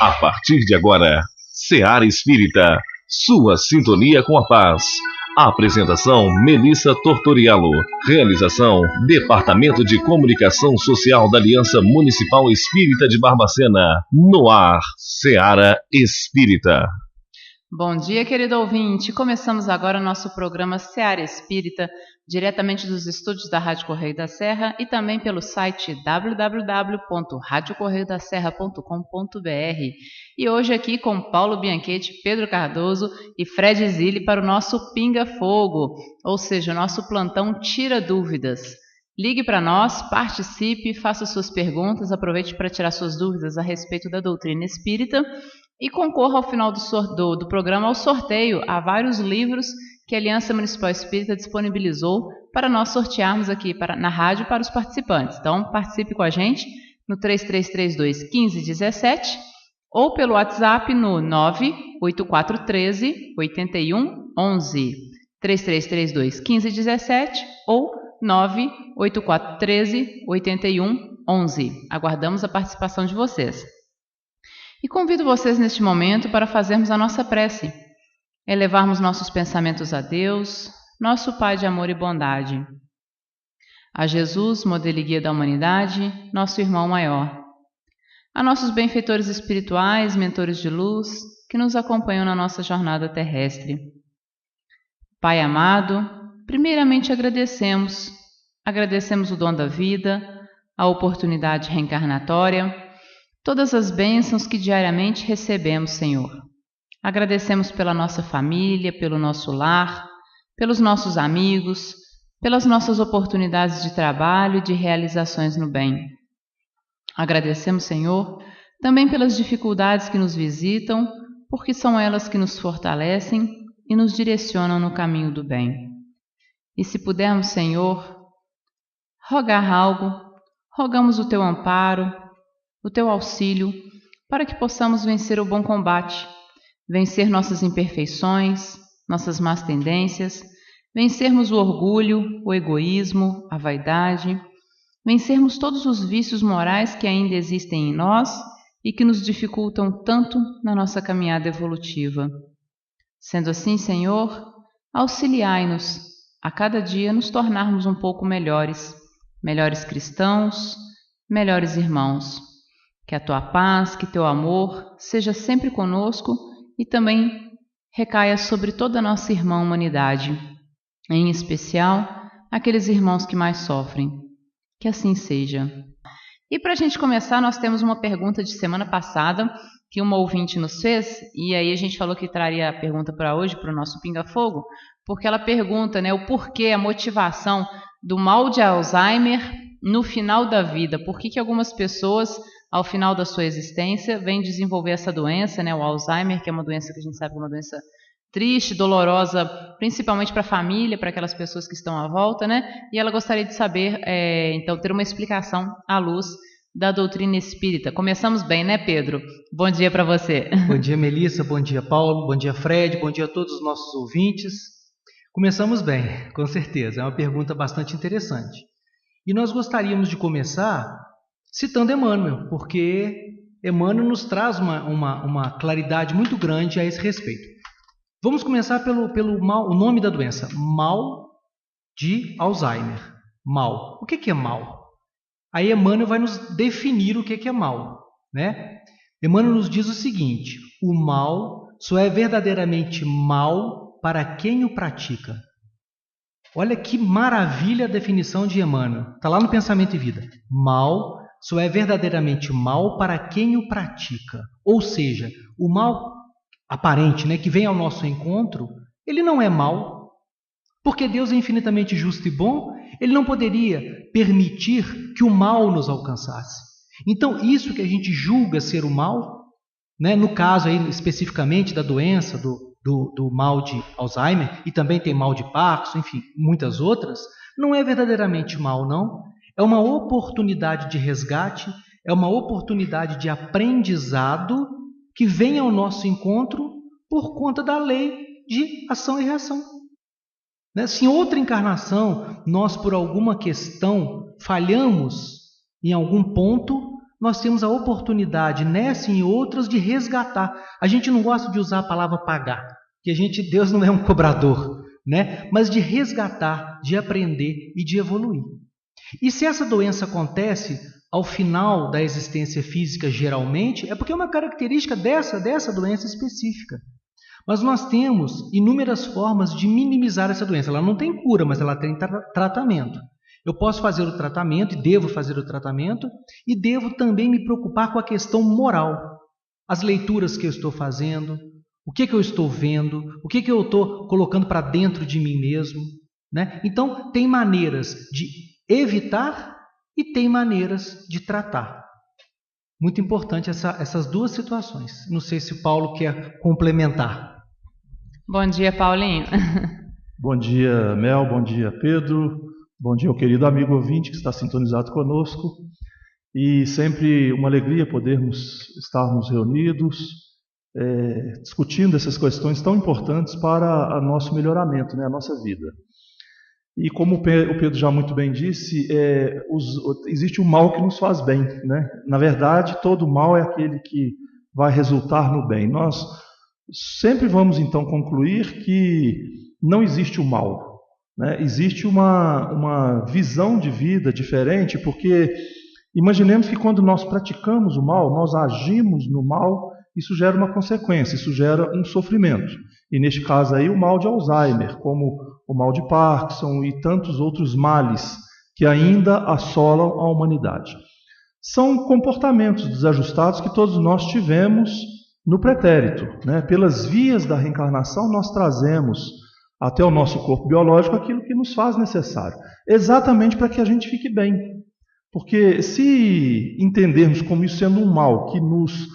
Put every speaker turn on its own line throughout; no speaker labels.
A partir de agora, Seara Espírita, sua sintonia com a paz. Apresentação: Melissa Tortoriello. Realização: Departamento de Comunicação Social da Aliança Municipal Espírita de Barbacena. No ar, Seara Espírita.
Bom dia, querido ouvinte. Começamos agora nosso programa Seara Espírita, diretamente dos estúdios da Rádio Correio da Serra e também pelo site www.radiocorreiodaserra.com.br. E hoje aqui com Paulo Bianchetti, Pedro Cardoso e Fred Zilli para o nosso Pinga Fogo, ou seja, o nosso plantão Tira Dúvidas. Ligue para nós, participe, faça suas perguntas, aproveite para tirar suas dúvidas a respeito da doutrina espírita e concorra ao final do programa ao sorteio a vários livros que a Aliança Municipal Espírita disponibilizou para nós sortearmos aqui na rádio para os participantes. Então, participe com a gente no 3332-1517 ou pelo WhatsApp no 98413-8111. 3332-1517 ou 98413-8111. Aguardamos a participação de vocês. E convido vocês neste momento para fazermos a nossa prece, elevarmos nossos pensamentos a Deus, nosso Pai de amor e bondade, a Jesus, modelo e guia da humanidade, nosso irmão maior, a nossos benfeitores espirituais, mentores de luz, que nos acompanham na nossa jornada terrestre. Pai amado, primeiramente agradecemos o dom da vida, a oportunidade reencarnatória, todas as bênçãos que diariamente recebemos, Senhor. Agradecemos pela nossa família, pelo nosso lar, pelos nossos amigos, pelas nossas oportunidades de trabalho e de realizações no bem. Agradecemos, Senhor, também pelas dificuldades que nos visitam, porque são elas que nos fortalecem e nos direcionam no caminho do bem. E se pudermos, Senhor, rogar algo, rogamos o Teu amparo, o Teu auxílio, para que possamos vencer o bom combate, vencer nossas imperfeições, nossas más tendências, vencermos o orgulho, o egoísmo, a vaidade, vencermos todos os vícios morais que ainda existem em nós e que nos dificultam tanto na nossa caminhada evolutiva. Sendo assim, Senhor, auxiliai-nos a cada dia nos tornarmos um pouco melhores cristãos, melhores irmãos. Que a Tua paz, que Teu amor seja sempre conosco e também recaia sobre toda a nossa irmã humanidade, em especial aqueles irmãos que mais sofrem. Que assim seja. E para a gente começar, nós temos uma pergunta de semana passada que uma ouvinte nos fez, e aí a gente falou que traria a pergunta para hoje, para o nosso Pinga Fogo, porque ela pergunta, o porquê, a motivação do mal de Alzheimer no final da vida. Por que algumas pessoas, ao final da sua existência, vêm desenvolver essa doença, o Alzheimer, que é uma doença que a gente sabe que é uma doença triste, dolorosa, principalmente para a família, para aquelas pessoas que estão à volta, E ela gostaria de saber, então, ter uma explicação à luz da doutrina espírita. Começamos bem, Pedro? Bom dia para você.
Bom dia, Melissa. Bom dia, Paulo. Bom dia, Fred. Bom dia a todos os nossos ouvintes. Começamos bem, com certeza. É uma pergunta bastante interessante. E nós gostaríamos de começar citando Emmanuel, porque Emmanuel nos traz uma claridade muito grande a esse respeito. Vamos começar pelo mal, o nome da doença, mal de Alzheimer. Mal. O que é mal? Aí Emmanuel vai nos definir o que é mal, Emmanuel nos diz o seguinte: o mal só é verdadeiramente mal para quem o pratica. Olha que maravilha a definição de Emmanuel. Está lá no Pensamento e Vida. Mal só é verdadeiramente mal para quem o pratica. Ou seja, o mal aparente, que vem ao nosso encontro, ele não é mal. Porque Deus é infinitamente justo e bom, Ele não poderia permitir que o mal nos alcançasse. Então, isso que a gente julga ser o mal, no caso aí especificamente da doença, do mal de Alzheimer, e também tem mal de Parkinson, enfim, muitas outras, não é verdadeiramente mal, não. É uma oportunidade de resgate, é uma oportunidade de aprendizado que vem ao nosso encontro por conta da lei de ação e reação. Se em outra encarnação nós, por alguma questão, falhamos em algum ponto, nós temos a oportunidade nessa e em outras de resgatar. A gente não gosta de usar a palavra pagar, porque Deus não é um cobrador, né? Mas de resgatar, de aprender e de evoluir. E se essa doença acontece ao final da existência física, geralmente, é porque é uma característica dessa doença específica. Mas nós temos inúmeras formas de minimizar essa doença. Ela não tem cura, mas ela tem tratamento. Eu posso fazer o tratamento e devo fazer o tratamento e devo também me preocupar com a questão moral. As leituras que eu estou fazendo, o que eu estou vendo, o que eu estou colocando para dentro de mim mesmo, né? Então, tem maneiras de evitar e tem maneiras de tratar. Muito importante essas duas situações. Não sei se o Paulo quer complementar.
Bom dia, Paulinho.
Bom dia, Mel. Bom dia, Pedro. Bom dia ao querido amigo ouvinte que está sintonizado conosco. E sempre uma alegria podermos estarmos reunidos, discutindo essas questões tão importantes para o nosso melhoramento, né, a nossa vida. E como o Pedro já muito bem disse, existe um mal que nos faz bem, né? Na verdade, todo mal é aquele que vai resultar no bem. Nós sempre vamos então concluir que não existe o mal, né? Existe uma visão de vida diferente, porque imaginemos que quando nós praticamos o mal, nós agimos no mal, isso gera uma consequência, isso gera um sofrimento. E neste caso aí o mal de Alzheimer, como o mal de Parkinson e tantos outros males que ainda assolam a humanidade. São comportamentos desajustados que todos nós tivemos no pretérito, né? Pelas vias da reencarnação nós trazemos até o nosso corpo biológico aquilo que nos faz necessário, exatamente para que a gente fique bem. Porque se entendermos como isso sendo um mal que nos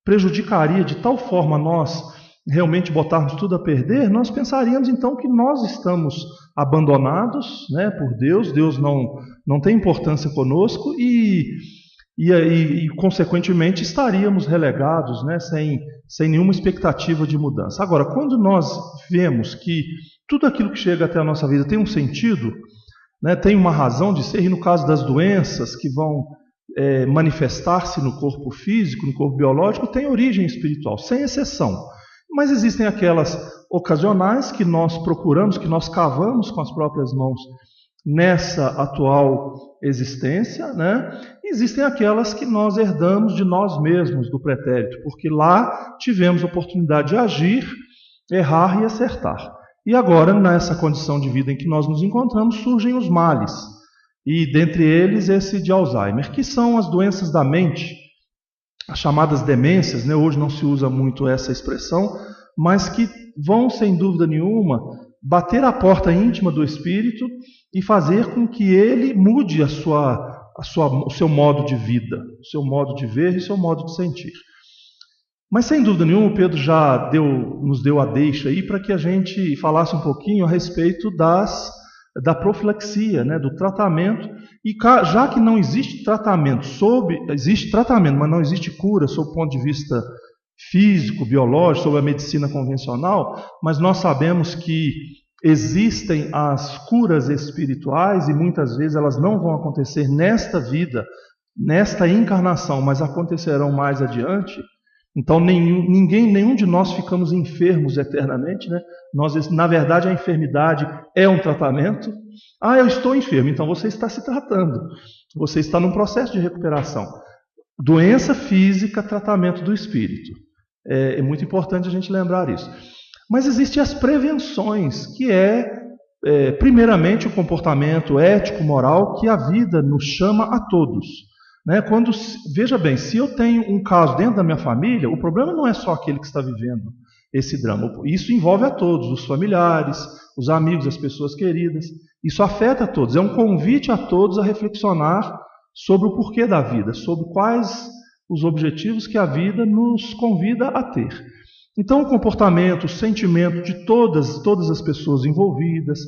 prejudicaria de tal forma nós realmente botarmos tudo a perder, nós pensaríamos então que nós estamos abandonados, né, por Deus, Deus não tem importância conosco e consequentemente estaríamos relegados, né, sem nenhuma expectativa de mudança. Agora, quando nós vemos que tudo aquilo que chega até a nossa vida tem um sentido, né, tem uma razão de ser, e no caso das doenças que vão manifestar-se no corpo físico, no corpo biológico, tem origem espiritual, sem exceção. Mas existem aquelas ocasionais que nós procuramos, que nós cavamos com as próprias mãos nessa atual existência, né? Existem aquelas que nós herdamos de nós mesmos do pretérito, porque lá tivemos oportunidade de agir, errar e acertar. E agora, nessa condição de vida em que nós nos encontramos, surgem os males. E dentre eles esse de Alzheimer, que são as doenças da mente, as chamadas demências, né? Hoje não se usa muito essa expressão, mas que vão, sem dúvida nenhuma, bater a porta íntima do espírito e fazer com que ele mude o seu modo de vida, o seu modo de ver e o seu modo de sentir. Mas, sem dúvida nenhuma, o Pedro já nos deu a deixa aí para que a gente falasse um pouquinho a respeito da profilaxia, né, do tratamento. E já que não existe tratamento, existe tratamento, mas não existe cura sob o ponto de vista físico, biológico, sobre a medicina convencional, mas nós sabemos que existem as curas espirituais e muitas vezes elas não vão acontecer nesta vida, nesta encarnação, mas acontecerão mais adiante. Então nenhum de nós ficamos enfermos eternamente, né? Na verdade, a enfermidade é um tratamento. Eu estou enfermo, então você está se tratando. Você está num processo de recuperação. Doença física, tratamento do espírito. É muito importante a gente lembrar isso. Mas existem as prevenções, que primeiramente o comportamento ético, moral, que a vida nos chama a todos. Né? Veja bem, se eu tenho um caso dentro da minha família, o problema não é só aquele que está vivendo esse drama. Isso envolve a todos, os familiares, os amigos, as pessoas queridas. Isso afeta a todos. É um convite a todos a reflexionar sobre o porquê da vida, sobre quais os objetivos que a vida nos convida a ter. Então, o comportamento, o sentimento de todas as pessoas envolvidas,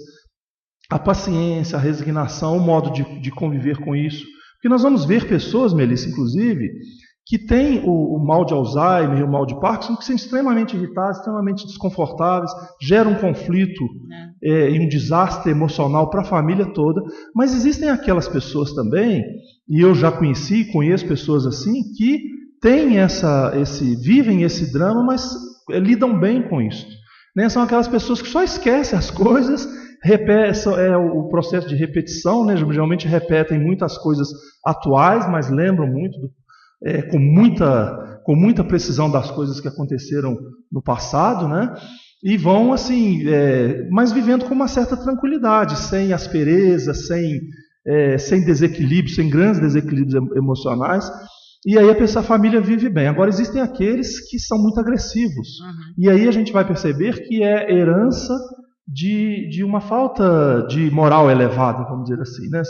a paciência, a resignação, o modo de conviver com isso. Porque nós vamos ver pessoas, Melissa, inclusive, que têm o mal de Alzheimer e o mal de Parkinson, que são extremamente irritadas, extremamente desconfortáveis, geram um conflito e um desastre emocional para a família toda. Mas existem aquelas pessoas também, e eu já conheci e conheço pessoas assim que têm vivem esse drama, mas lidam bem com isso. Né? São aquelas pessoas que só esquecem as coisas, o processo de repetição, né? Geralmente repetem muitas coisas atuais, mas lembram muito, com muita precisão das coisas que aconteceram no passado, né? E vão assim, mas vivendo com uma certa tranquilidade, sem aspereza, sem desequilíbrio, sem grandes desequilíbrios emocionais. E aí a família vive bem. Agora existem aqueles que são muito agressivos. E aí a gente vai perceber que é herança de uma falta de moral elevada, vamos dizer assim, né?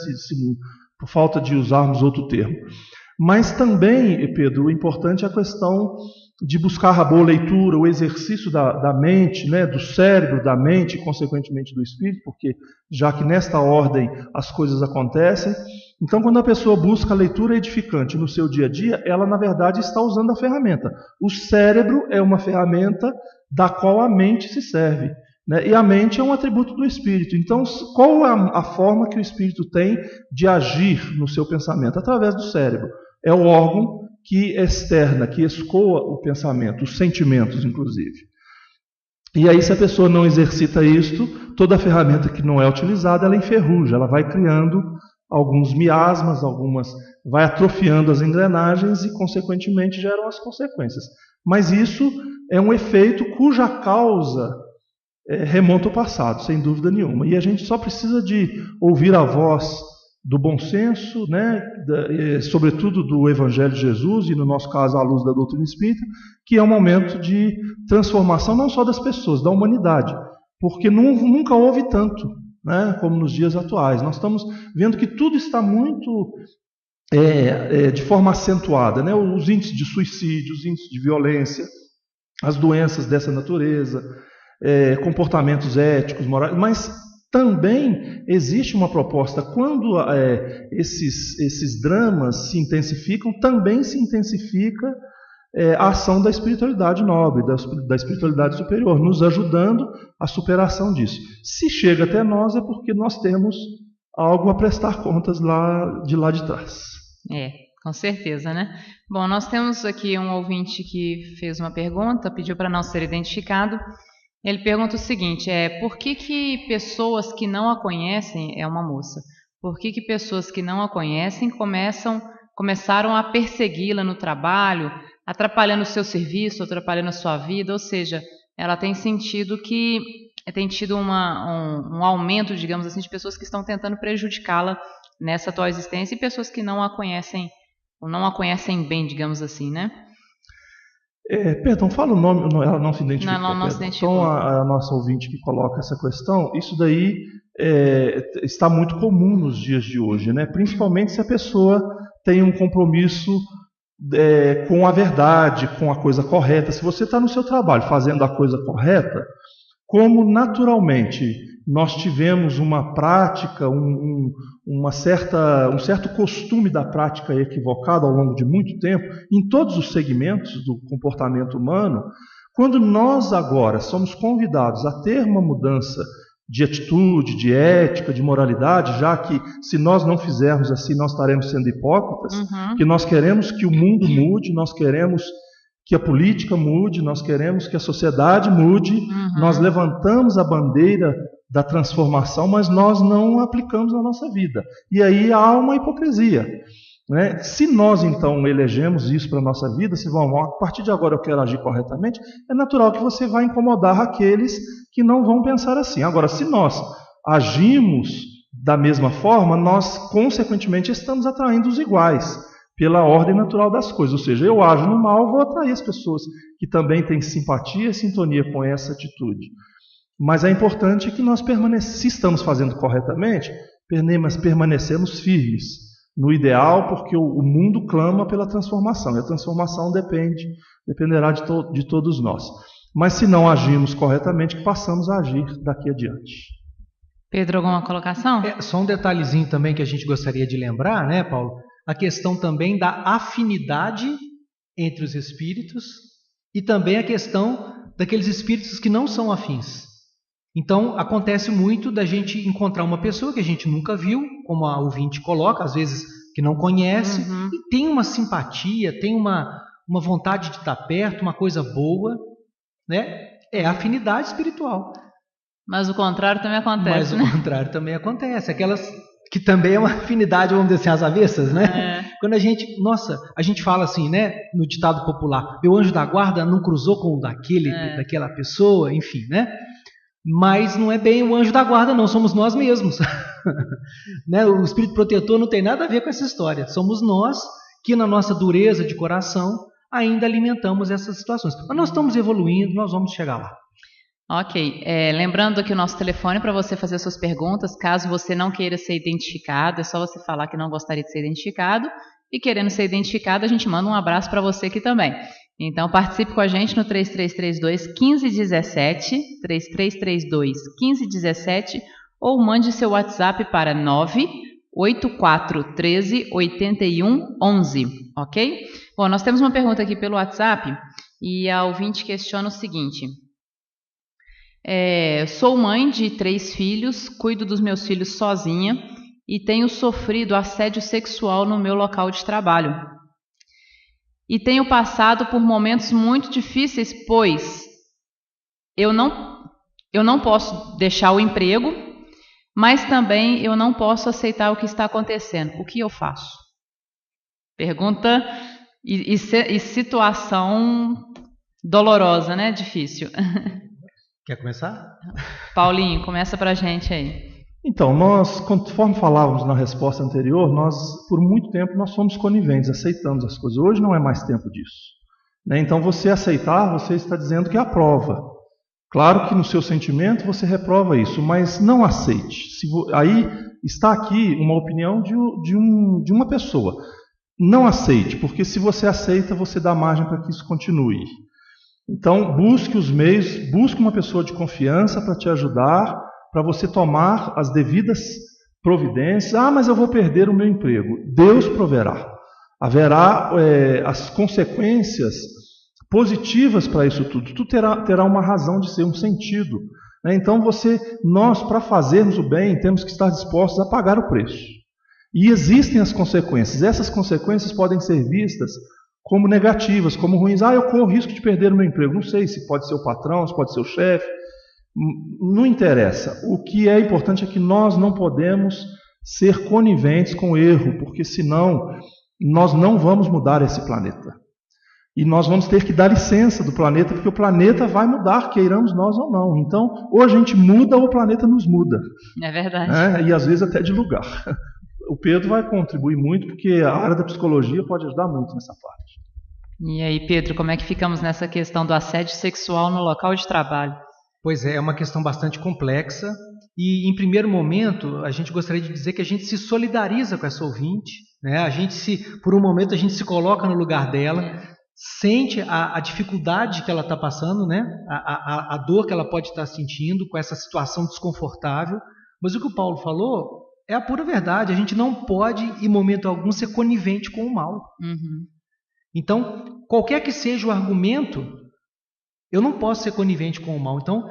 Por falta de usarmos outro termo. Mas também, Pedro, o importante é a questão de buscar a boa leitura, o exercício da mente, né? Do cérebro, da mente e consequentemente do espírito, porque já que nesta ordem as coisas acontecem. Então, quando a pessoa busca a leitura edificante no seu dia a dia, ela na verdade está usando a ferramenta. O cérebro é uma ferramenta da qual a mente se serve. Né? E a mente é um atributo do espírito. Então, qual é a forma que o espírito tem de agir no seu pensamento? Através do cérebro. É o órgão que externa, que escoa o pensamento, os sentimentos, inclusive. E aí, se a pessoa não exercita isto, toda a ferramenta que não é utilizada, ela enferruja, ela vai criando alguns miasmas, vai atrofiando as engrenagens e, consequentemente, geram as consequências. Mas isso é um efeito cuja causa remonta ao passado, sem dúvida nenhuma. E a gente só precisa de ouvir a voz do bom senso, né, sobretudo do Evangelho de Jesus, e no nosso caso à luz da doutrina espírita, que é um momento de transformação não só das pessoas, da humanidade, porque nunca houve tanto, né, como nos dias atuais. Nós estamos vendo que tudo está muito de forma acentuada, né, os índices de suicídio, os índices de violência, as doenças dessa natureza, comportamentos éticos, morais, mas também existe uma proposta, quando esses dramas se intensificam, também se intensifica a ação da espiritualidade nobre, da espiritualidade superior, nos ajudando à superação disso. Se chega até nós é porque nós temos algo a prestar contas de lá de trás.
Com certeza, né? Bom, nós temos aqui um ouvinte que fez uma pergunta, pediu para não ser identificado. Ele pergunta o seguinte, por que pessoas que não a conhecem, é uma moça, por que pessoas que não a conhecem começaram a persegui-la no trabalho, atrapalhando o seu serviço, atrapalhando a sua vida, ou seja, ela tem sentido que tem tido um aumento, digamos assim, de pessoas que estão tentando prejudicá-la nessa atual existência e pessoas que não a conhecem, ou não a conhecem bem, digamos assim, né?
Perdão, fala o nome, ela não se identificou.
Não se identificou.
Então, a nossa ouvinte que coloca essa questão, isso daí está muito comum nos dias de hoje, né? Principalmente se a pessoa tem um compromisso com a verdade, com a coisa correta. Se você está no seu trabalho fazendo a coisa correta, como naturalmente nós tivemos uma prática, um certo costume da prática equivocada ao longo de muito tempo, em todos os segmentos do comportamento humano, quando nós agora somos convidados a ter uma mudança de atitude, de ética, de moralidade, já que se nós não fizermos assim, nós estaremos sendo hipócritas, que nós queremos que o mundo mude, nós queremos que a política mude, nós queremos que a sociedade mude, nós levantamos a bandeira da transformação, mas nós não aplicamos na nossa vida. E aí há uma hipocrisia. Né? Se nós então elegemos isso para a nossa vida, se vamos, a partir de agora eu quero agir corretamente, é natural que você vai incomodar aqueles que não vão pensar assim. Agora, se nós agimos da mesma forma, nós consequentemente estamos atraindo os iguais, pela ordem natural das coisas. Ou seja, eu ajo no mal, vou atrair as pessoas que também têm simpatia e sintonia com essa atitude. Mas é importante que nós se estamos fazendo corretamente, permanecemos firmes no ideal, porque o mundo clama pela transformação, e a transformação dependerá de todos nós. Mas se não agimos corretamente, que passamos a agir daqui adiante.
Pedro, alguma colocação?
Só um detalhezinho também que a gente gostaria de lembrar, né, Paulo? A questão também da afinidade entre os espíritos e também a questão daqueles espíritos que não são afins. Então, acontece muito da gente encontrar uma pessoa que a gente nunca viu, como a ouvinte coloca, às vezes que não conhece, e tem uma simpatia, tem uma vontade de estar perto, uma coisa boa, né? É afinidade espiritual.
Mas o contrário também acontece, né?
O contrário também acontece. Aquelas que também é uma afinidade, vamos dizer assim, às avessas, né? Quando a gente fala assim, né? No ditado popular, meu anjo da guarda não cruzou com o daquela pessoa, enfim, né? Mas não é bem o anjo da guarda, não, somos nós mesmos. Né? O espírito protetor não tem nada a ver com essa história. Somos nós que, na nossa dureza de coração, ainda alimentamos essas situações. Mas nós estamos evoluindo, nós vamos chegar lá.
Ok. Lembrando aqui o nosso telefone para você fazer suas perguntas. Caso você não queira ser identificado, é só você falar que não gostaria de ser identificado. E querendo ser identificado, a gente manda um abraço para você aqui também. Então, participe com a gente no 3332-1517, 3332-1517, ou mande seu WhatsApp para 98413-8111, ok? Bom, nós temos uma pergunta aqui pelo WhatsApp e a ouvinte questiona o seguinte. Sou mãe de 3 filhos, cuido dos meus filhos sozinha e tenho sofrido assédio sexual no meu local de trabalho. E tenho passado por momentos muito difíceis, pois eu não posso deixar o emprego, mas também eu não posso aceitar o que está acontecendo. O que eu faço? Pergunta e situação dolorosa, né? Difícil.
Quer começar?
Paulinho, começa pra gente aí.
Então, nós, conforme falávamos na resposta anterior, nós, por muito tempo, nós fomos coniventes, aceitamos as coisas. Hoje não é mais tempo disso. Né? Então, você aceitar, você está dizendo que aprova. Claro que no seu sentimento você reprova isso, mas não aceite. Aí está aqui uma opinião de uma pessoa. Não aceite, porque se você aceita, você dá margem para que isso continue. Então, busque os meios, busque uma pessoa de confiança para te ajudar, para você tomar as devidas providências. Mas eu vou perder o meu emprego. Deus proverá. Haverá as consequências positivas para isso tudo. Tudo terá uma razão de ser, um sentido. Né? Então, nós, para fazermos o bem, temos que estar dispostos a pagar o preço. E existem as consequências. Essas consequências podem ser vistas como negativas, como ruins. Eu corro o risco de perder o meu emprego. Não sei se pode ser o patrão, se pode ser o chefe. Não interessa. O que é importante é que nós não podemos ser coniventes com o erro, porque senão nós não vamos mudar esse planeta. E nós vamos ter que dar licença do planeta, porque o planeta vai mudar, queiramos nós ou não. Então, ou a gente muda ou o planeta nos muda.
É verdade.
E às vezes até de lugar. O Pedro vai contribuir muito, porque a área da psicologia pode ajudar muito nessa parte.
E aí, Pedro, como é que ficamos nessa questão do assédio sexual no local de trabalho?
Pois é uma questão bastante complexa e, em primeiro momento, a gente gostaria de dizer que a gente se solidariza com essa ouvinte, né? Por um momento, a gente se coloca no lugar dela, sente a dificuldade que ela está passando, né? A dor que ela pode estar sentindo com essa situação desconfortável, mas o que o Paulo falou é a pura verdade. A gente não pode, em momento algum, ser conivente com o mal. Então, qualquer que seja o argumento, eu não posso ser conivente com o mal. Então,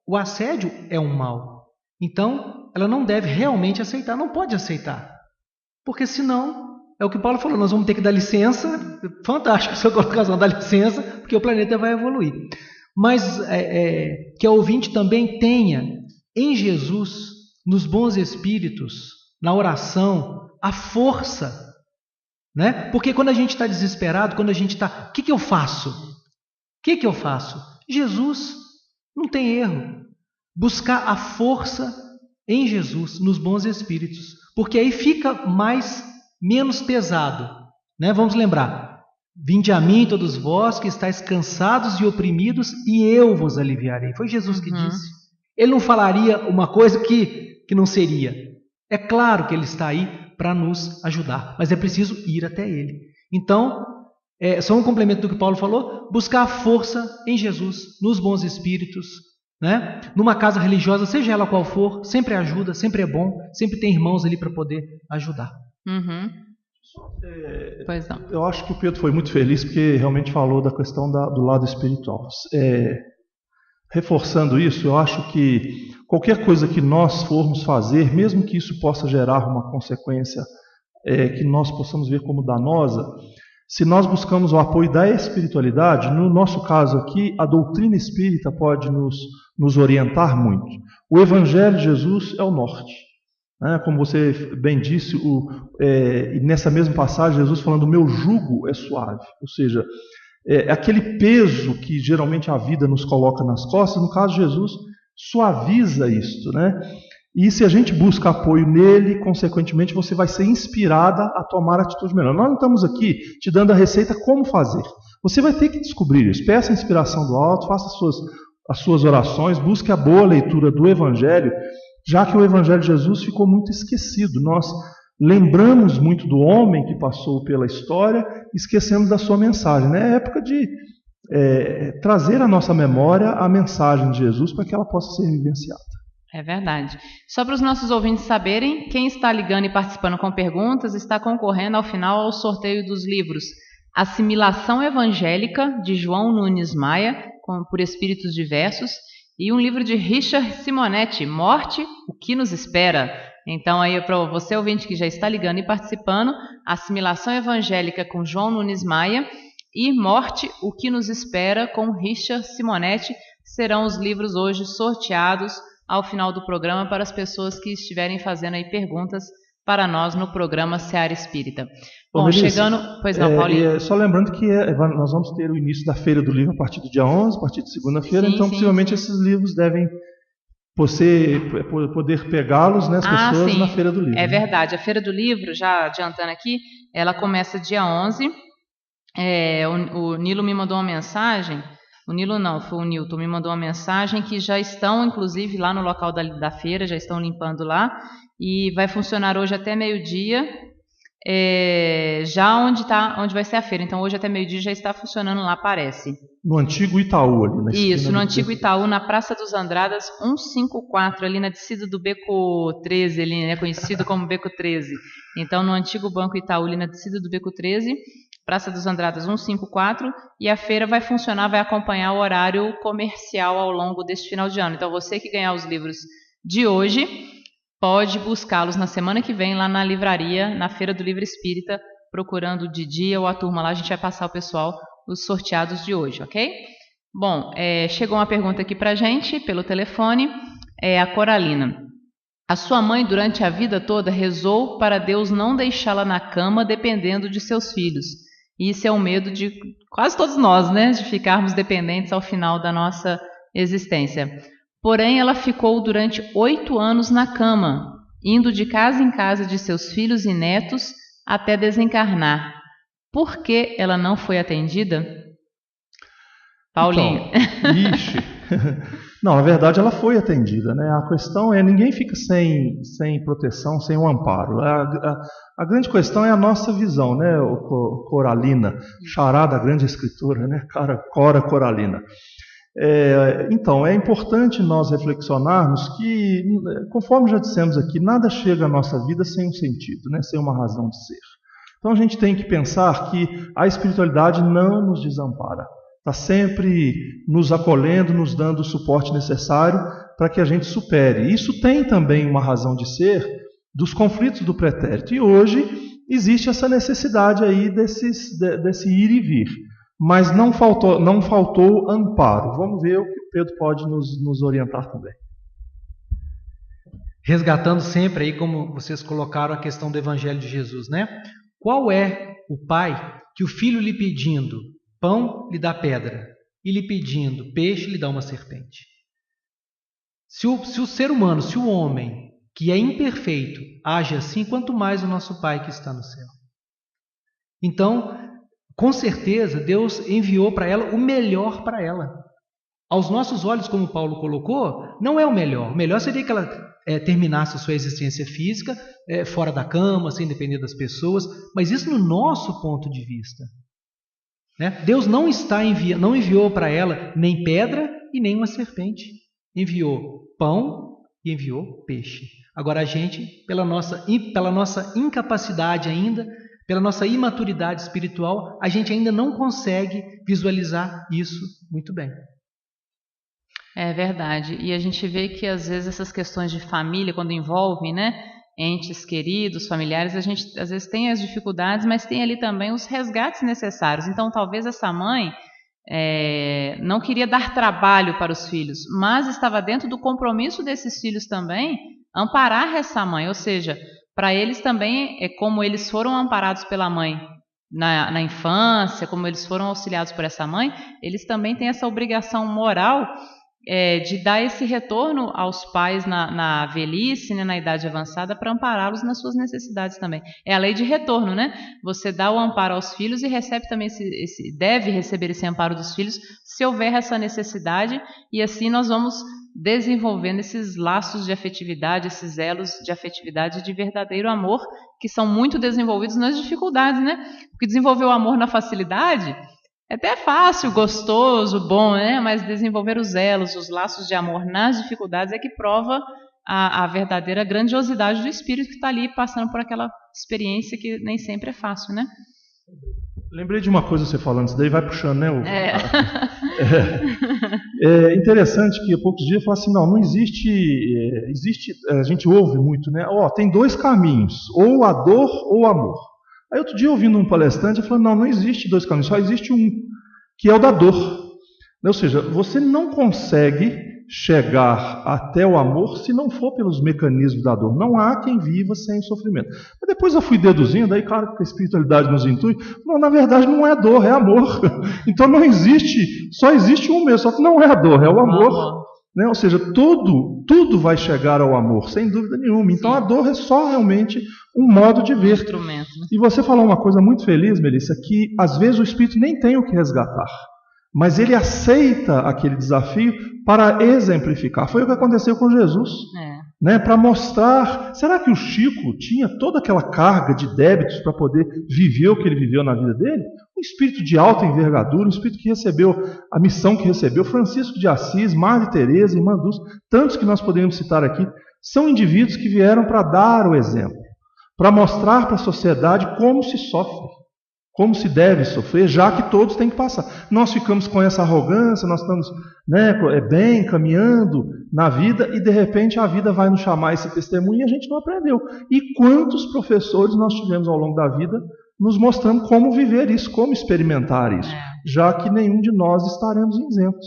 o assédio é um mal. Então, ela não deve realmente aceitar, não pode aceitar. Porque senão, é o que o Paulo falou, nós vamos ter que dar licença. Fantástico a sua colocação, dar licença, porque o planeta vai evoluir. Mas que a ouvinte também tenha em Jesus, nos bons espíritos, na oração, a força. Né? Porque quando a gente está desesperado, quando a gente está... O que eu faço? O que eu faço? Jesus, não tem erro. Buscar a força em Jesus, nos bons espíritos. Porque aí fica menos pesado. Né? Vamos lembrar. Vinde a mim todos vós que estáis cansados e oprimidos, e eu vos aliviarei. Foi Jesus que disse. Ele não falaria uma coisa que não seria. É claro que ele está aí para nos ajudar, mas é preciso ir até ele. Então, só um complemento do que Paulo falou, buscar a força em Jesus, nos bons espíritos, né? Numa casa religiosa, seja ela qual for, sempre ajuda, sempre é bom, sempre tem irmãos ali para poder ajudar.
Pois não.
Eu acho que o Pedro foi muito feliz porque realmente falou da questão do lado espiritual. Reforçando isso, eu acho que qualquer coisa que nós formos fazer, mesmo que isso possa gerar uma consequência que nós possamos ver como danosa, se nós buscamos o apoio da espiritualidade. No nosso caso aqui, a doutrina espírita pode nos orientar muito. O Evangelho de Jesus é o norte. Como você bem disse, nessa mesma passagem, Jesus falando: o meu jugo é suave. Ou seja, aquele peso que geralmente a vida nos coloca nas costas, no caso de Jesus, suaviza isto, né? E se a gente busca apoio nele, consequentemente você vai ser inspirada a tomar atitude melhor. Nós não estamos aqui te dando a receita como fazer. Você vai ter que descobrir isso. Peça a inspiração do alto, faça as suas orações, busque a boa leitura do Evangelho, já que o Evangelho de Jesus ficou muito esquecido. Nós lembramos muito do homem que passou pela história, esquecemos da sua mensagem. É época de trazer à nossa memória a mensagem de Jesus para que ela possa ser vivenciada.
É verdade. Só para os nossos ouvintes saberem, quem está ligando e participando com perguntas está concorrendo ao final ao sorteio dos livros Assimilação Evangélica, de João Nunes Maia, por Espíritos Diversos, e um livro de Richard Simonetti, Morte, o que nos espera. Então aí para você ouvinte que já está ligando e participando, Assimilação Evangélica com João Nunes Maia e Morte, o que nos espera com Richard Simonetti, serão os livros hoje sorteados ao final do programa para as pessoas que estiverem fazendo aí perguntas para nós no programa Seara Espírita. Bom,
Melissa,
chegando... Pois não, Paulinho.
Só lembrando que nós vamos ter o início da Feira do Livro a partir do dia 11, a partir de segunda-feira, então possivelmente esses livros devem poder pegá-los, né, as pessoas na Feira do Livro.
É verdade, a Feira do Livro, já adiantando aqui, ela começa dia 11, o Nilo me mandou uma mensagem... O Nilo não, foi o Nilton, me mandou uma mensagem que já estão, inclusive, lá no local da feira, já estão limpando lá, e vai funcionar hoje até meio-dia, já onde vai ser a feira. Então, hoje até meio-dia já está funcionando lá, parece.
No antigo Itaú, ali na esquina.
Isso, no antigo Itaú, na Praça dos Andradas, 154, ali na descida do Beco 13, ali, né, conhecido como Beco 13. Então, no antigo Banco Itaú, ali na descida do Beco 13... Praça dos Andradas 154, e a feira vai funcionar, vai acompanhar o horário comercial ao longo deste final de ano. Então você que ganhar os livros de hoje, pode buscá-los na semana que vem lá na livraria, na Feira do Livro Espírita, procurando o Didi ou a turma lá, a gente vai passar o pessoal os sorteados de hoje, ok? Bom, chegou uma pergunta aqui pra gente, pelo telefone, a Coralina. A sua mãe, durante a vida toda, rezou para Deus não deixá-la na cama dependendo de seus filhos. E isso é um medo de quase todos nós, né? De ficarmos dependentes ao final da nossa existência. Porém, ela ficou durante 8 anos na cama, indo de casa em casa de seus filhos e netos até desencarnar. Por que ela não foi atendida? Paulinho.
Então, não, na verdade ela foi atendida, né? A questão é, ninguém fica sem proteção, sem um amparo. A grande questão é a nossa visão, né, Coralina, xará da grande escritora, né, Cora Coralina. Então, é importante nós reflexionarmos que, conforme já dissemos aqui, nada chega à nossa vida sem um sentido, né, sem uma razão de ser. Então a gente tem que pensar que a espiritualidade não nos desampara. Está sempre nos acolhendo, nos dando o suporte necessário para que a gente supere. Isso tem também uma razão de ser dos conflitos do pretérito. E hoje existe essa necessidade aí desse ir e vir. Mas não faltou amparo. Vamos ver o que o Pedro pode nos orientar também.
Resgatando sempre aí, como vocês colocaram, a questão do Evangelho de Jesus, né? Qual é o pai que o filho lhe pedindo pão lhe dá pedra, e lhe pedindo peixe lhe dá uma serpente? Se o ser humano, se o homem, que é imperfeito, age assim, quanto mais o nosso Pai que está no céu. Então, com certeza, Deus enviou para ela o melhor para ela. Aos nossos olhos, como Paulo colocou, não é o melhor. O melhor seria que ela terminasse a sua existência física fora da cama, sem depender das pessoas, mas isso no nosso ponto de vista. Deus não enviou para ela nem pedra e nem uma serpente. Enviou pão e enviou peixe. Agora a gente, pela nossa incapacidade ainda, pela nossa imaturidade espiritual, a gente ainda não consegue visualizar isso muito bem.
É verdade. E a gente vê que às vezes essas questões de família, quando envolvem, né, entes queridos, familiares, a gente às vezes tem as dificuldades, mas tem ali também os resgates necessários. Então, talvez essa mãe não queria dar trabalho para os filhos, mas estava dentro do compromisso desses filhos também amparar essa mãe, ou seja, para eles também é como eles foram amparados pela mãe na infância, como eles foram auxiliados por essa mãe, eles também têm essa obrigação moral de dar esse retorno aos pais na velhice, né, na idade avançada, para ampará-los nas suas necessidades também. É a lei de retorno, né? Você dá o amparo aos filhos e recebe também deve receber esse amparo dos filhos se houver essa necessidade, e assim nós vamos desenvolvendo esses laços de afetividade, esses elos de afetividade e de verdadeiro amor, que são muito desenvolvidos nas dificuldades, né? Porque desenvolver o amor na facilidade é até fácil, gostoso, bom, né? Mas desenvolver os elos, os laços de amor nas dificuldades é que prova a verdadeira grandiosidade do espírito que está ali passando por aquela experiência que nem sempre é fácil, né?
Lembrei de uma coisa você falando, isso daí vai puxando, né? É interessante que há poucos dias eu falei assim, não existe, a gente ouve muito, né? Tem dois caminhos, ou a dor ou o amor. Aí outro dia, ouvindo um palestrante, eu falei, não existe dois caminhos, só existe um, que é o da dor. Ou seja, você não consegue chegar até o amor se não for pelos mecanismos da dor. Não há quem viva sem sofrimento. Mas depois eu fui deduzindo, aí claro que a espiritualidade nos intui, não, na verdade não é dor, é amor. Então não existe, só existe um mesmo, só que não é a dor, é o amor. Né? Ou seja, tudo vai chegar ao amor, sem dúvida nenhuma. Então, sim, a dor é só realmente um modo de ver.
Instrumento, né?
E você falou uma coisa muito feliz, Melissa, que às vezes o espírito nem tem o que resgatar, mas ele aceita aquele desafio para exemplificar. Foi o que aconteceu com Jesus. Né, para mostrar, será que o Chico tinha toda aquela carga de débitos para poder viver o que ele viveu na vida dele? Um espírito de alta envergadura, um espírito que recebeu a missão que recebeu, Francisco de Assis, Madre Teresa, Irmã Dulce, tantos que nós podemos citar aqui, são indivíduos que vieram para dar o exemplo, para mostrar para a sociedade como se sofre, como se deve sofrer, já que todos têm que passar. Nós ficamos com essa arrogância, nós estamos bem, caminhando na vida, e de repente a vida vai nos chamar esse testemunho e a gente não aprendeu. E quantos professores nós tivemos ao longo da vida nos mostrando como viver isso, como experimentar isso, já que nenhum de nós estaremos isentos.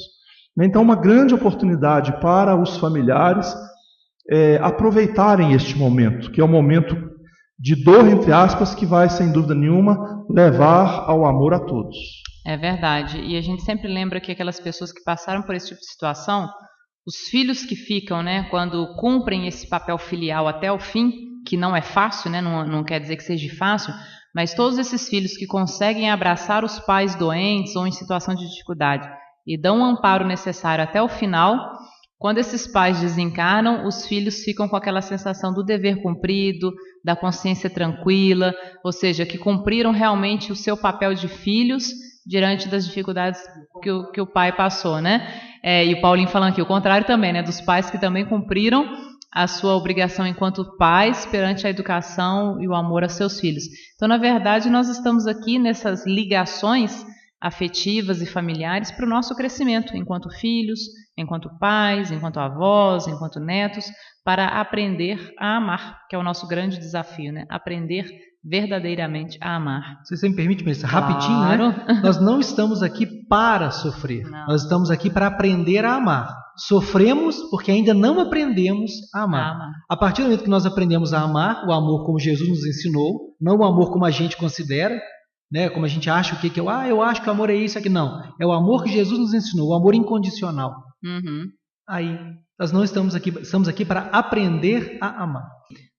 Então, uma grande oportunidade para os familiares aproveitarem este momento, que é um momento de dor, entre aspas, que vai, sem dúvida nenhuma, levar ao amor a todos.
É verdade. E a gente sempre lembra que aquelas pessoas que passaram por esse tipo de situação, os filhos que ficam, né, quando cumprem esse papel filial até o fim, que não é fácil, né, não quer dizer que seja fácil, mas todos esses filhos que conseguem abraçar os pais doentes ou em situação de dificuldade e dão o amparo necessário até o final, quando esses pais desencarnam, os filhos ficam com aquela sensação do dever cumprido, da consciência tranquila, ou seja, que cumpriram realmente o seu papel de filhos diante das dificuldades que o pai passou, né? E o Paulinho falando aqui, o contrário também, né? Dos pais que também cumpriram a sua obrigação enquanto pais perante a educação e o amor a seus filhos. Então, na verdade, nós estamos aqui nessas ligações afetivas e familiares para o nosso crescimento enquanto filhos, enquanto pais, enquanto avós, enquanto netos, para aprender a amar, que é o nosso grande desafio, né? Aprender verdadeiramente a amar.
Você me permite, Melissa, rapidinho, claro, né? Nós não estamos aqui para sofrer, nós estamos aqui para aprender a amar. Sofremos porque ainda não aprendemos a amar. A partir do momento que nós aprendemos a amar, o amor como Jesus nos ensinou, não o amor como a gente considera, né? Como a gente acha o que eu acho que o amor é isso aqui, não. É o amor que Jesus nos ensinou, o amor incondicional. Aí nós não estamos aqui para aprender a amar.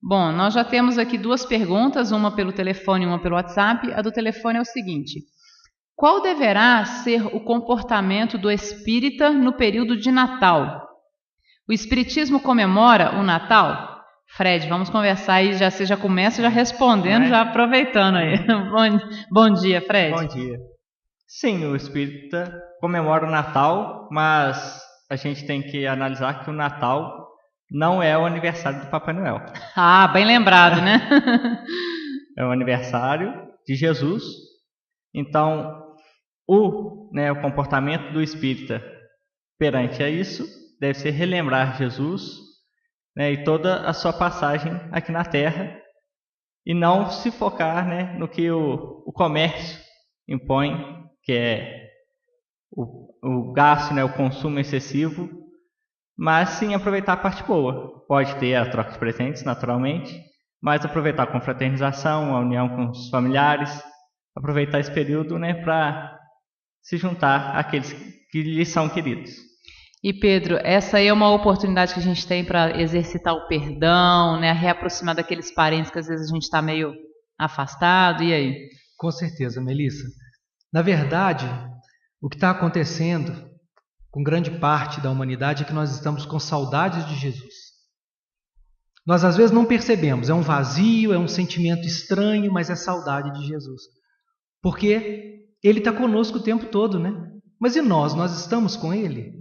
Bom, nós já temos aqui duas perguntas, uma pelo telefone e uma pelo WhatsApp. A do telefone é o seguinte: qual deverá ser o comportamento do espírita no período de Natal? O espiritismo comemora o Natal? Fred, vamos conversar aí, você já começa já respondendo, já aproveitando aí. Bom dia, Fred.
Bom dia. Sim, o espírita comemora o Natal, mas a gente tem que analisar que o Natal não é o aniversário do Papai Noel.
Ah, bem lembrado, né?
É o aniversário de Jesus. Então, o comportamento do espírita perante a isso deve ser relembrar Jesus, né, e toda a sua passagem aqui na Terra, e não se focar, né, no que o comércio impõe, que é o gasto, né, o consumo excessivo, mas sim aproveitar a parte boa. Pode ter a troca de presentes, naturalmente, mas aproveitar a confraternização, a união com os familiares, aproveitar esse período, né, para se juntar àqueles que lhes são queridos.
E Pedro, essa aí é uma oportunidade que a gente tem para exercitar o perdão, né, reaproximar daqueles parentes que às vezes a gente está meio afastado, e aí?
Com certeza, Melissa. Na verdade, o que está acontecendo com grande parte da humanidade é que nós estamos com saudades de Jesus. Nós às vezes não percebemos, é um vazio, é um sentimento estranho, mas é saudade de Jesus. Porque Ele está conosco o tempo todo, né? Mas e nós? Nós estamos com Ele?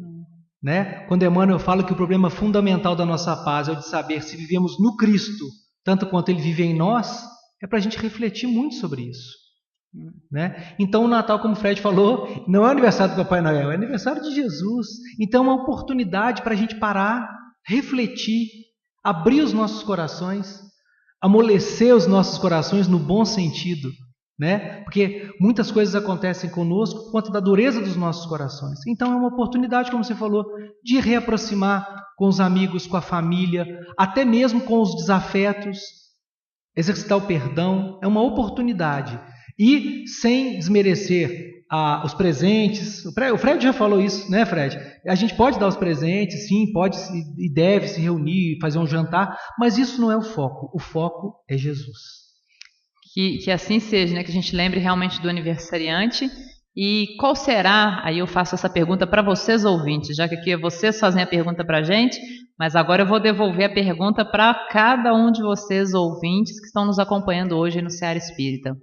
Né? Quando Emmanuel fala que o problema fundamental da nossa paz é o de saber se vivemos no Cristo, tanto quanto Ele vive em nós, é para a gente refletir muito sobre isso. Né? Então o Natal, como o Fred falou, não é aniversário do Papai Noel, é aniversário de Jesus. Então é uma oportunidade para a gente parar, refletir, abrir os nossos corações, amolecer os nossos corações no bom sentido, né? Porque muitas coisas acontecem conosco por conta da dureza dos nossos corações. Então é uma oportunidade, como você falou, de reaproximar com os amigos, com a família, até mesmo com os desafetos, exercitar o perdão, é uma oportunidade. E sem desmerecer os presentes, o Fred já falou isso, né, Fred? A gente pode dar os presentes, sim, pode e deve se reunir, fazer um jantar, mas isso não é o foco é Jesus.
Que assim seja, né? Que a gente lembre realmente do aniversariante. E qual será, aí eu faço essa pergunta para vocês ouvintes, já que aqui vocês fazem a pergunta para a gente, mas agora eu vou devolver a pergunta para cada um de vocês ouvintes que estão nos acompanhando hoje no Seara Espírita.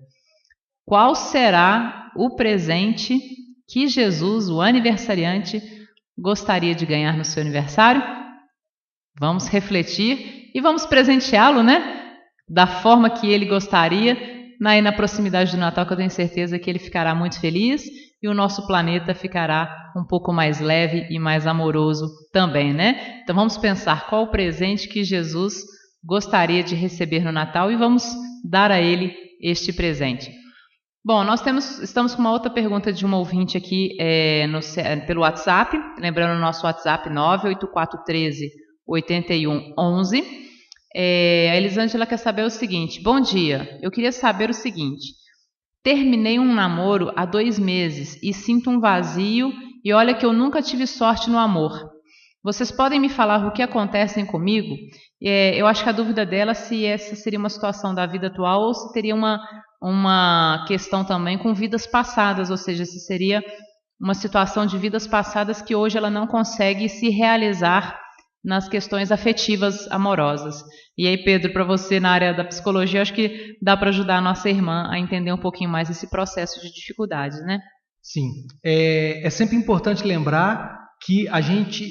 Qual será o presente que Jesus, o aniversariante, gostaria de ganhar no seu aniversário? Vamos refletir e vamos presenteá-lo, né? Da forma que ele gostaria, na proximidade do Natal, que eu tenho certeza que ele ficará muito feliz e o nosso planeta ficará um pouco mais leve e mais amoroso também, né? Então vamos pensar qual o presente que Jesus gostaria de receber no Natal e vamos dar a ele este presente. Bom, estamos com uma outra pergunta de uma ouvinte aqui pelo WhatsApp, lembrando o nosso WhatsApp 98413-8111. A Elisângela quer saber o seguinte: bom dia, eu queria saber o seguinte: terminei um namoro há 2 meses e sinto um vazio e olha que eu nunca tive sorte no amor. Vocês podem me falar o que acontece comigo? Eu acho que a dúvida dela é se essa seria uma situação da vida atual ou se teria uma questão também com vidas passadas, ou seja, se seria uma situação de vidas passadas que hoje ela não consegue se realizar nas questões afetivas amorosas. E aí, Pedro, para você na área da psicologia, acho que dá para ajudar a nossa irmã a entender um pouquinho mais esse processo de dificuldades, né?
Sim, é sempre importante lembrar que a gente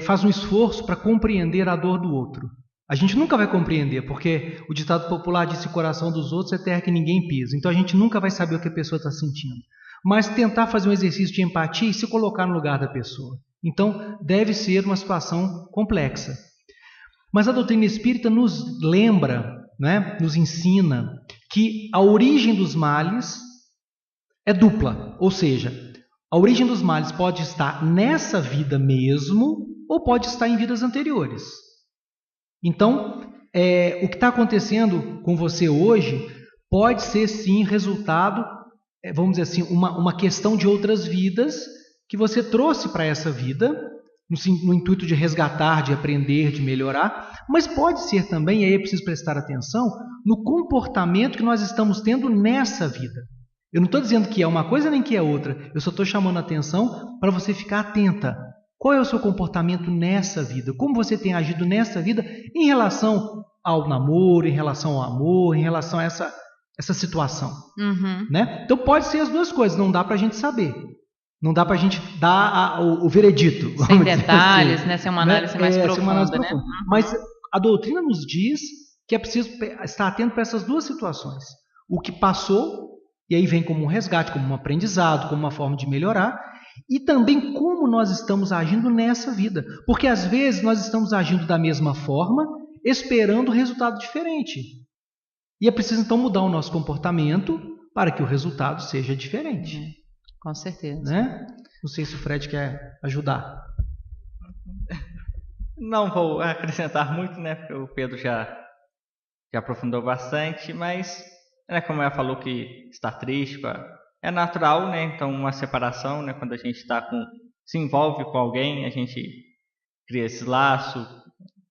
faz um esforço para compreender a dor do outro. A gente nunca vai compreender, porque o ditado popular diz que o coração dos outros é terra que ninguém pisa. Então a gente nunca vai saber o que a pessoa está sentindo. Mas tentar fazer um exercício de empatia e se colocar no lugar da pessoa. Então deve ser uma situação complexa. Mas a doutrina espírita nos lembra, né, nos ensina que a origem dos males é dupla. Ou seja, a origem dos males pode estar nessa vida mesmo ou pode estar em vidas anteriores. Então, o que está acontecendo com você hoje pode ser sim resultado, vamos dizer assim, uma questão de outras vidas que você trouxe para essa vida, no intuito de resgatar, de aprender, de melhorar, mas pode ser também, e aí é preciso prestar atenção, no comportamento que nós estamos tendo nessa vida. Eu não estou dizendo que é uma coisa nem que é outra, eu só estou chamando a atenção para você ficar atenta. Qual é o seu comportamento nessa vida? Como você tem agido nessa vida em relação ao namoro, em relação ao amor, em relação a essa situação?
Uhum.
Né? Então pode ser as duas coisas, não dá para a gente saber. Não dá para a gente dar o veredito.
Sem detalhes, assim, né? Ser uma análise mais profunda. Né?
Mas a doutrina nos diz que é preciso estar atento para essas duas situações. O que passou, e aí vem como um resgate, como um aprendizado, como uma forma de melhorar, e também como nós estamos agindo nessa vida. Porque às vezes nós estamos agindo da mesma forma, esperando resultado diferente. E é preciso então mudar o nosso comportamento para que o resultado seja diferente.
Com certeza.
Né? Não sei se o Fred quer ajudar.
Não vou acrescentar muito, né? Porque o Pedro já aprofundou bastante, mas como ela falou que está triste, é natural, né? Então uma separação, né? Quando a gente se envolve com alguém, a gente cria esse laço,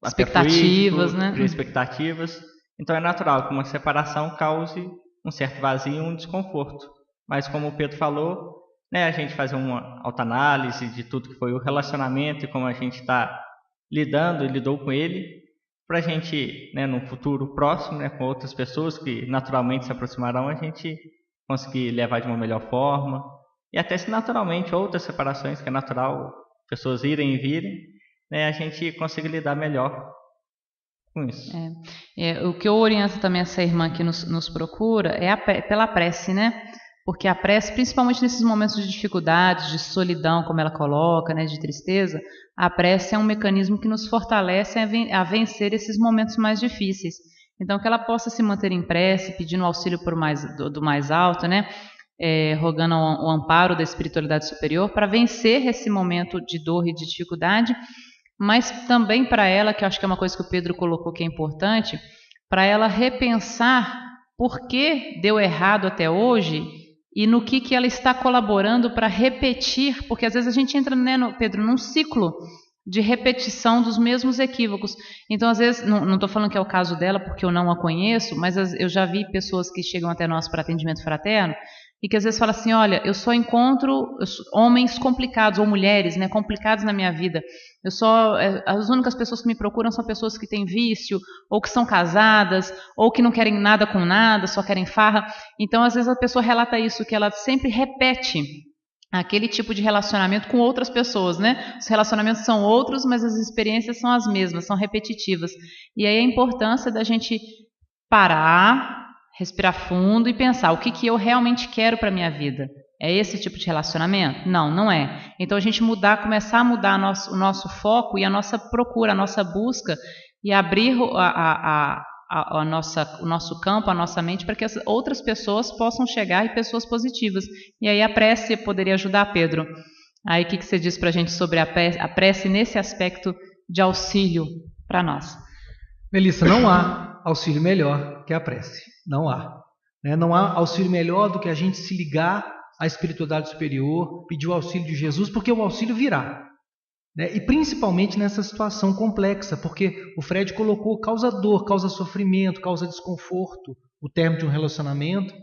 expectativas,
né? Cria expectativas. Então é natural que uma separação cause um certo vazio e um desconforto. Mas como o Pedro falou, né? A gente fazer uma autoanálise de tudo que foi o relacionamento e como a gente está lidando e lidou com ele, para a gente, né, no futuro próximo, né, com outras pessoas que naturalmente se aproximarão, a gente conseguir levar de uma melhor forma. E até se naturalmente outras separações, que é natural, pessoas irem e virem, né, a gente consiga lidar melhor com isso.
O que eu oriento também essa irmã que nos procura é pela prece, né? Porque a prece, principalmente nesses momentos de dificuldade, de solidão, como ela coloca, né, de tristeza, a prece é um mecanismo que nos fortalece a vencer esses momentos mais difíceis. Então, que ela possa se manter em prece, pedindo auxílio do mais alto, né, rogando o amparo da espiritualidade superior para vencer esse momento de dor e de dificuldade, mas também para ela, que eu acho que é uma coisa que o Pedro colocou que é importante, para ela repensar por que deu errado até hoje e no que ela está colaborando para repetir, porque às vezes a gente entra, né, Pedro, num ciclo de repetição dos mesmos equívocos. Então, às vezes, não estou falando que é o caso dela, porque eu não a conheço, mas eu já vi pessoas que chegam até nós para atendimento fraterno e que às vezes falam assim, olha, eu só encontro homens complicados, ou mulheres, né, complicados na minha vida. As únicas pessoas que me procuram são pessoas que têm vício, ou que são casadas, ou que não querem nada com nada, só querem farra. Então, às vezes a pessoa relata isso, que ela sempre repete aquele tipo de relacionamento com outras pessoas, né? Os relacionamentos são outros, mas as experiências são as mesmas, são repetitivas. E aí a importância da gente parar, respirar fundo e pensar o que eu realmente quero para a minha vida. É esse tipo de relacionamento? Não, não é. Então a gente começar a mudar o nosso foco e a nossa procura, a nossa busca e abrir o nosso campo, a nossa mente para que as outras pessoas possam chegar e pessoas positivas. E aí a prece poderia ajudar, Pedro. Aí o que você diz para a gente sobre a prece nesse aspecto de auxílio para nós?
Melissa, não há auxílio melhor que a prece. Não há. Não há auxílio melhor do que a gente se ligar à espiritualidade superior, pedir o auxílio de Jesus, porque o auxílio virá. E principalmente nessa situação complexa, porque o Fred colocou causa dor, causa sofrimento, causa desconforto, o término de um relacionamento.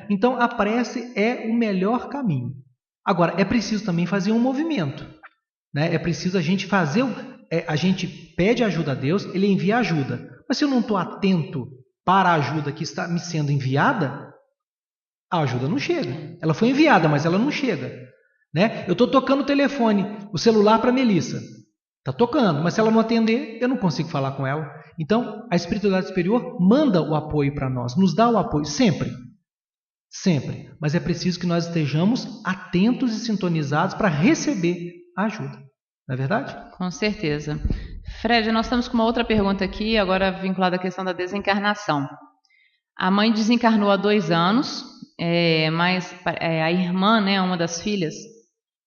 Então a prece é o melhor caminho. Agora, é preciso também fazer um movimento. É preciso a gente fazer, a gente pede ajuda a Deus, Ele envia ajuda. Mas se eu não estou atento para a ajuda que está me sendo enviada, a ajuda não chega. Ela foi enviada, mas ela não chega. Eu estou tocando o telefone, o celular para a Melissa. Está tocando, mas se ela não atender, eu não consigo falar com ela. Então, a espiritualidade superior manda o apoio para nós, nos dá o apoio sempre. Sempre. Mas é preciso que nós estejamos atentos e sintonizados para receber a ajuda. Não é verdade?
Com certeza. Fred, nós estamos com uma outra pergunta aqui, agora vinculada à questão da desencarnação. A mãe desencarnou há 2 anos, mas a irmã, né, uma das filhas,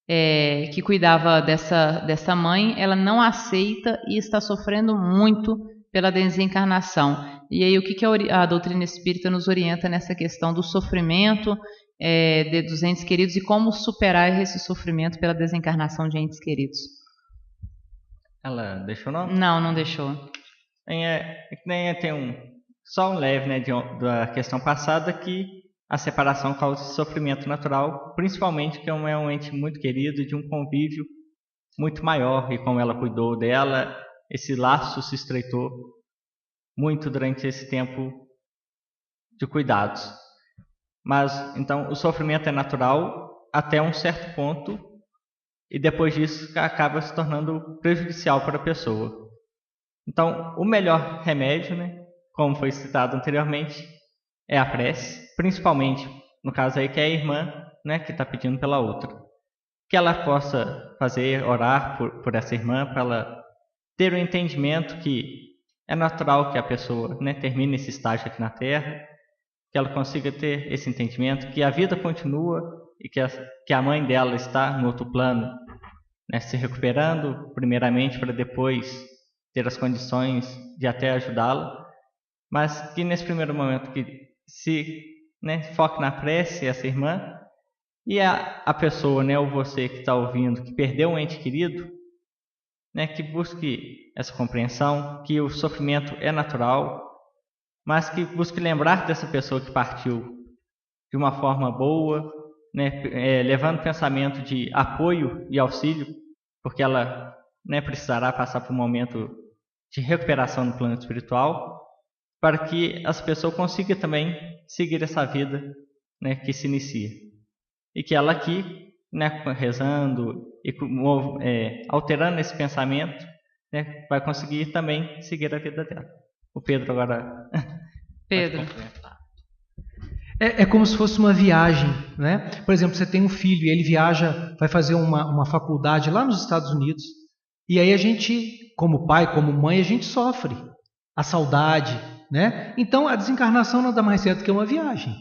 que cuidava dessa mãe, ela não aceita e está sofrendo muito pela desencarnação. E aí o que a doutrina espírita nos orienta nessa questão do sofrimento dos entes queridos e como superar esse sofrimento pela desencarnação de entes queridos?
Ela deixou não?
Não, não deixou.
Tem só um leve, né, da questão passada, que a separação causa sofrimento natural, principalmente que é um ente muito querido, de um convívio muito maior, e como ela cuidou dela, esse laço se estreitou muito durante esse tempo de cuidados. Mas, então, o sofrimento é natural até um certo ponto, e depois disso acaba se tornando prejudicial para a pessoa. Então, o melhor remédio, né, como foi citado anteriormente, é a prece, principalmente, no caso aí, que é a irmã, né, que está pedindo pela outra. que ela possa orar por essa irmã, para ela ter o entendimento que é natural que a pessoa, né, termine esse estágio aqui na Terra, que ela consiga ter esse entendimento, que a vida continua e que a mãe dela está no outro plano, né, se recuperando, primeiramente, para depois ter as condições de até ajudá-la, mas que nesse primeiro momento que se, né, foque na prece, essa irmã, e a pessoa, né, ou você que está ouvindo, que perdeu um ente querido, né, que busque essa compreensão, que o sofrimento é natural, mas que busque lembrar dessa pessoa que partiu de uma forma boa, né, levando pensamento de apoio e auxílio, porque ela, né, precisará passar por um momento de recuperação no plano espiritual, para que essa pessoa consiga também seguir essa vida, né, que se inicia. E que ela aqui, né, rezando e alterando esse pensamento, né, vai conseguir também seguir a vida dela. O Pedro agora...
Pedro.
É como se fosse uma viagem, né? Por exemplo, você tem um filho e ele viaja, vai fazer uma faculdade lá nos Estados Unidos, e aí a gente, como pai, como mãe, a gente sofre a saudade, né? Então a desencarnação nada mais é do que uma viagem.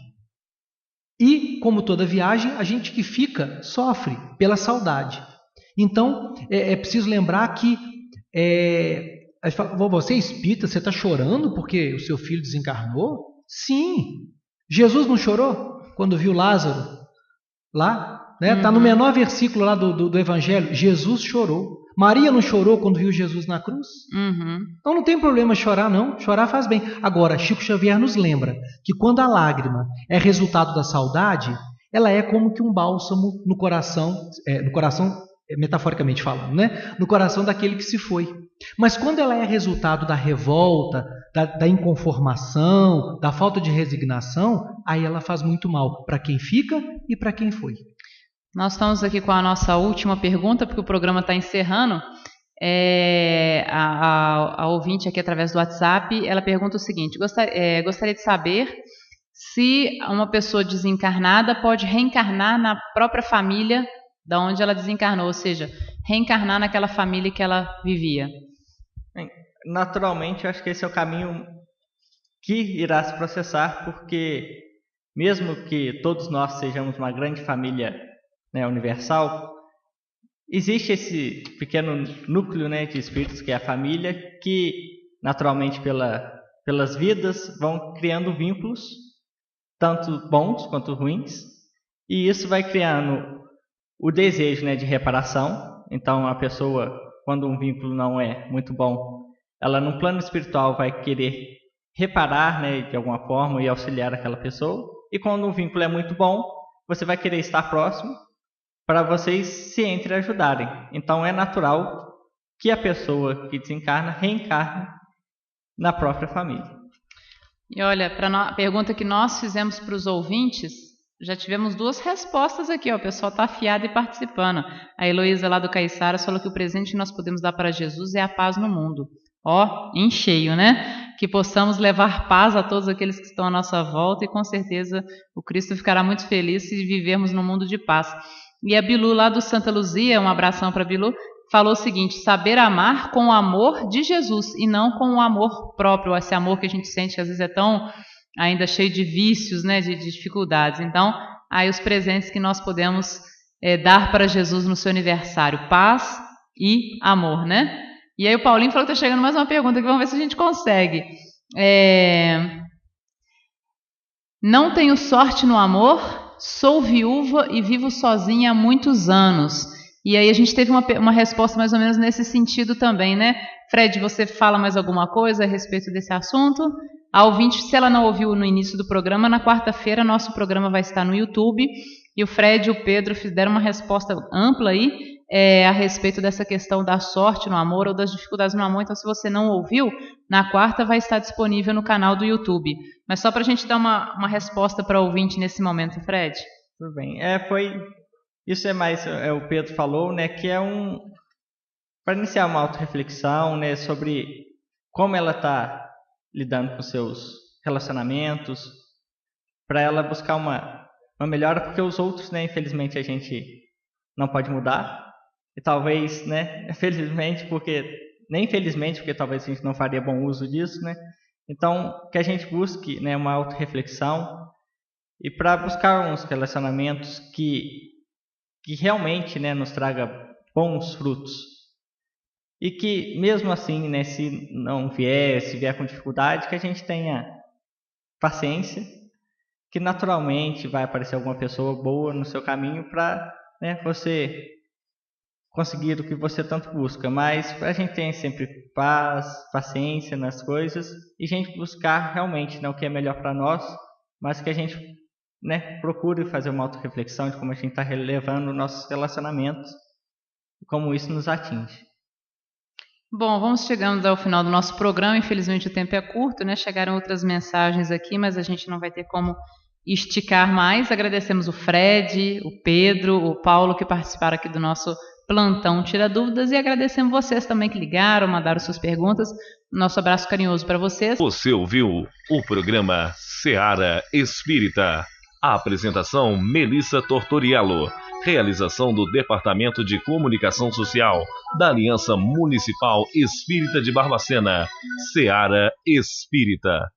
E, como toda viagem, a gente que fica sofre pela saudade. Então, é preciso lembrar que a gente fala, você é espírita, você está chorando porque o seu filho desencarnou? Sim. Jesus não chorou quando viu Lázaro lá? Né? Está no menor versículo lá do Evangelho. Jesus chorou. Maria não chorou quando viu Jesus na cruz? Então não tem problema chorar, não. Chorar faz bem. Agora, Chico Xavier nos lembra que quando a lágrima é resultado da saudade, ela é como que um bálsamo no coração, metaforicamente falando, né? No coração daquele que se foi. Mas quando ela é resultado da revolta, da inconformação, da falta de resignação, aí ela faz muito mal para quem fica e para quem foi.
Nós estamos aqui com a nossa última pergunta, porque o programa está encerrando. A ouvinte aqui através do WhatsApp, ela pergunta o seguinte: gostaria de saber se uma pessoa desencarnada pode reencarnar na própria família da onde ela desencarnou, ou seja, reencarnar naquela família que ela vivia.
Naturalmente, eu acho que esse é o caminho que irá se processar, porque mesmo que todos nós sejamos uma grande família, né, universal, existe esse pequeno núcleo, né, de espíritos que é a família, que naturalmente pelas vidas vão criando vínculos, tanto bons quanto ruins, e isso vai criando o desejo, né, de reparação. Então a pessoa, quando um vínculo não é muito bom, ela no plano espiritual vai querer reparar, né, de alguma forma e auxiliar aquela pessoa, e quando um vínculo é muito bom, você vai querer estar próximo para vocês se entreajudarem. Então é natural que a pessoa que desencarna reencarne na própria família.
E olha, para a pergunta que nós fizemos para os ouvintes, já tivemos 2 respostas aqui, ó. O pessoal está afiado e participando. A Heloísa lá do Caiçara falou que o presente que nós podemos dar para Jesus é a paz no mundo. Ó, em cheio, né? Que possamos levar paz a todos aqueles que estão à nossa volta, e com certeza o Cristo ficará muito feliz se vivermos num mundo de paz. E a Bilu lá do Santa Luzia, um abração para a Bilu, falou o seguinte: saber amar com o amor de Jesus e não com o amor próprio, esse amor que a gente sente que às vezes é tão ainda cheio de vícios, né, de dificuldades. Então, aí os presentes que nós podemos dar para Jesus no seu aniversário: paz e amor, né? E aí o Paulinho falou que está chegando mais uma pergunta, que vamos ver se a gente consegue. Não tenho sorte no amor, sou viúva e vivo sozinha há muitos anos. E aí a gente teve uma resposta mais ou menos nesse sentido também, né? Fred, você fala mais alguma coisa a respeito desse assunto? A ouvinte, se ela não ouviu no início do programa, na quarta-feira nosso programa vai estar no YouTube, e o Fred e o Pedro deram uma resposta ampla aí a respeito dessa questão da sorte no amor ou das dificuldades no amor. Então, se você não ouviu, na quarta vai estar disponível no canal do YouTube. Mas só para a gente dar uma resposta para o ouvinte nesse momento, Fred.
Tudo bem. Isso é mais, o Pedro falou, né, que é para iniciar uma autorreflexão, né, sobre como ela está lidando com seus relacionamentos, para ela buscar uma melhora, porque os outros, né, infelizmente a gente não pode mudar. E talvez, né, felizmente, nem felizmente, porque talvez a gente não faria bom uso disso, né? Então, que a gente busque, né, uma autorreflexão e para buscar uns relacionamentos que realmente, né, nos traga bons frutos. E que, mesmo assim, né, se vier com dificuldade, que a gente tenha paciência, que naturalmente vai aparecer alguma pessoa boa no seu caminho para, né, você conseguir o que você tanto busca. Mas a gente tem sempre paz, paciência nas coisas e a gente buscar realmente, né, o que é melhor para nós, mas que a gente, né, procure fazer uma autorreflexão de como a gente está relevando nossos relacionamentos e como isso nos atinge.
Bom, vamos chegando ao final do nosso programa. Infelizmente o tempo é curto, né? Chegaram outras mensagens aqui, mas a gente não vai ter como esticar mais. Agradecemos o Fred, o Pedro, o Paulo que participaram aqui do nosso plantão Tira Dúvidas e agradecemos vocês também que ligaram, mandaram suas perguntas. Nosso abraço carinhoso para vocês.
Você ouviu o programa Seara Espírita. A apresentação Melissa Tortoriello. Realização do Departamento de Comunicação Social da Aliança Municipal Espírita de Barbacena. Seara Espírita.